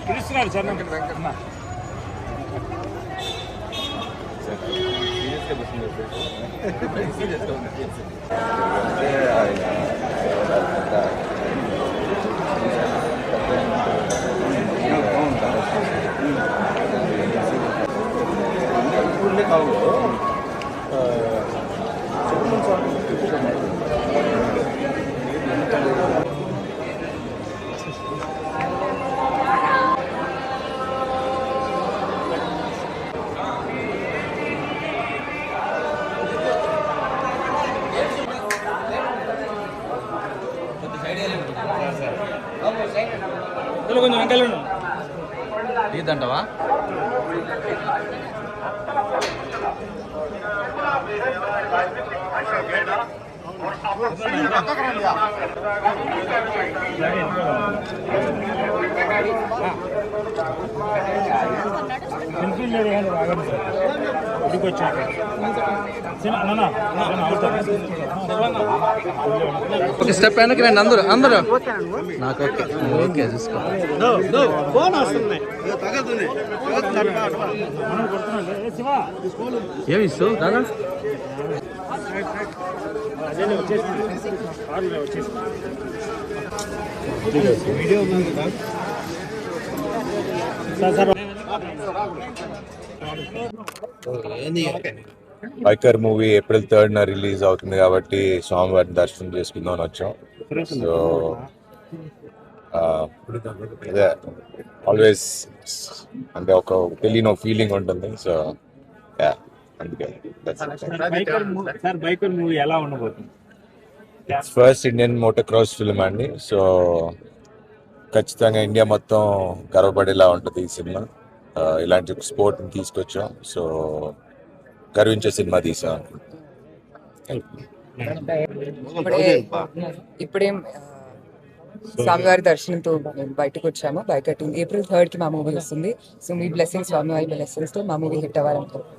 పిలుస్తున్నాడు సార్ కొంచెం వెంకలు ఇదంటవా ఒక స్టెప్ వెనక్కి రండి అందరూ అందరూ నాకు ఓకే ఓకే చూసుకో ఏమి ఇస్తావు Dada biker movie April 3rd release అవుతుంది కాబట్టి స్వామివారిని దర్శనం చేసుకుందామని వచ్చాం. సో అదే ఆల్వేస్ అంటే ఒక తెలియని ఫీలింగ్ ఉంటుంది. So first Indian motor cross film అండి. సో ఖచ్చితంగా ఇండియా మొత్తం గర్వపడేలా ఉంటుంది ఈ సినిమా. ఇలాంటి స్పోర్ట్ని తీసుకొచ్చాం. సో గర్వించే సినిమా తీసాం. ఇప్పుడే స్వామివారి దర్శనంతో బయటకు వచ్చాము. బైకటింగ్ April 3rd కి మా మూవీ వస్తుంది. సో మీ బ్లెస్సింగ్స్, స్వామివారి బ్లెస్సింగ్స్ తో మా మూవీ హిట్ అవ్వాలనుకుంటున్నాను.